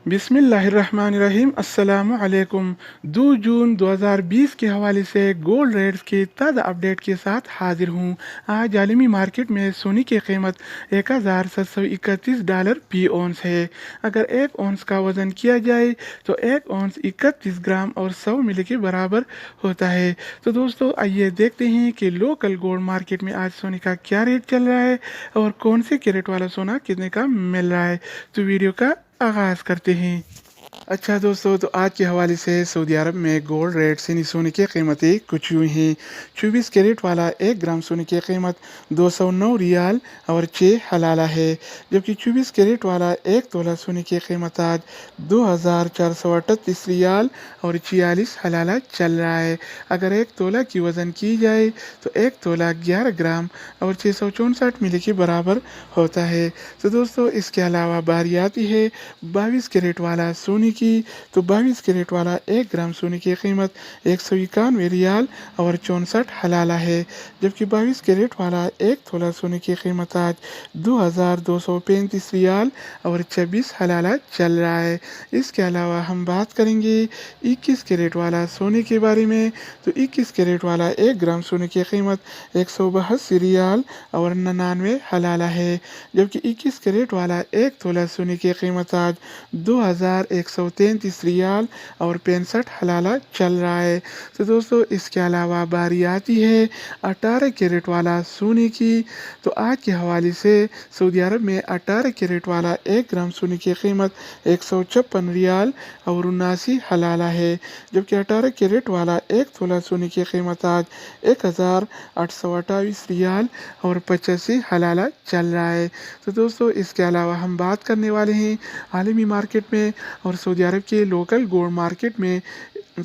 बिस्मिल्लाहिर्रहमानिर्रहीम अस्सलाम वालेकुम। 2 जून 2020 के हवाले से गोल्ड रेट्स के ताज़ा अपडेट के साथ हाजिर हूँ। आज आलमी मार्केट में सोने की कीमत $1731 फी औंस है। अगर एक औंस का वज़न किया जाए तो एक औंस 31 ग्राम और 100 मिली के बराबर होता है। तो दोस्तों आइए देखते हैं कि लोकल गोल्ड मार्केट में आज सोने का क्या रेट चल रहा है और कौन से कैरेट वाला सोना कितने का मिल रहा है। तो वीडियो का आगाज़ करते हैं। अच्छा दोस्तों, तो आज के हवाले से सऊदी अरब में गोल्ड रेट यानी सोने की कीमतें कुछ यूँ हैं। 24 कैरेट वाला 1 ग्राम सोने की कीमत 209 रियाल और 6 हलाला है, जबकि 24 कैरेट वाला 1 तोला सोने की कीमत आज 2438 रियाल और 46 हलाला चल रहा है। अगर 1 तोला की वज़न की जाए तो 1 तोला 11 ग्राम और 664 मिली के बराबर होता है। तो दोस्तों इसके अलावा बारी आती है 22 कैरेट वाला सोने की। तो 22 कैरेट वाला 1 ग्राम सोने की कीमत 191 रियाल और 64 हलाला है, जबकि 22 कैरेट वाला 1 तोला सोने की कीमत आज 2235 रियाल और 26 हलाला चल रहा है। इसके अलावा हम बात करेंगे 21 कैरेट वाला सोने के बारे में। तो 21 कैरेट वाला 1 ग्राम सोने की कीमत 182 रियाल और 99 हलाला है, जबकि 21 कैरेट वाला 1 तोला सोने की कीमत आज 2133 रियाल और 65 हलाला चल रहा है। तो दोस्तों इसके अलावा बारी आती है 18 कैरेट वाला सोने की। तो आज के हवाले से सऊदी अरब में 18 कैरेट वाला 1 ग्राम सोने की कीमत 156 रियाल और 79 हलाला है, जबकि 18 कैरेट वाला 1 तोला सोने की कीमत आज 1828 रियाल और 85 हलाला चल रहा है। तो दोस्तों इसके अलावा हम बात करने वाले हैं आलमी मार्केट में और सऊदी अरब के लोकल गोल्ड मार्केट में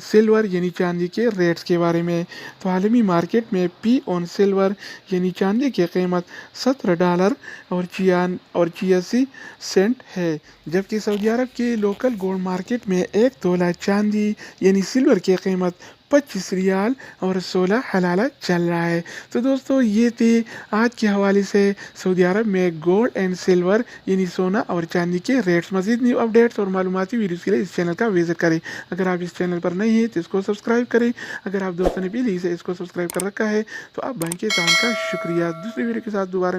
सिल्वर यानी चांदी के रेट्स के बारे में। तो आलमी मार्केट में पी ऑन सिल्वर यानी चांदी की कीमत $17 और 86 सेंट है, जबकि सऊदी अरब के लोकल गोल्ड मार्केट में 1 तोला चांदी यानी सिल्वर की कीमत 25 रियाल और 16 हलाला चल रहा है। तो दोस्तों ये थे आज के हवाले से सऊदी अरब में गोल्ड एंड सिल्वर यानी सोना और चांदी के रेट्स। मज़ीद न्यू अपडेट्स और मालूमाती वीडियोज़ के लिए इस चैनल का विजिट करें। अगर आप इस चैनल पर नए हैं तो इसको सब्सक्राइब करें। अगर आप दोस्तों ने पहले से इसको सब्सक्राइब कर रखा है तो आप भाई के काम का शुक्रिया। दूसरी वीडियो के साथ दोबारा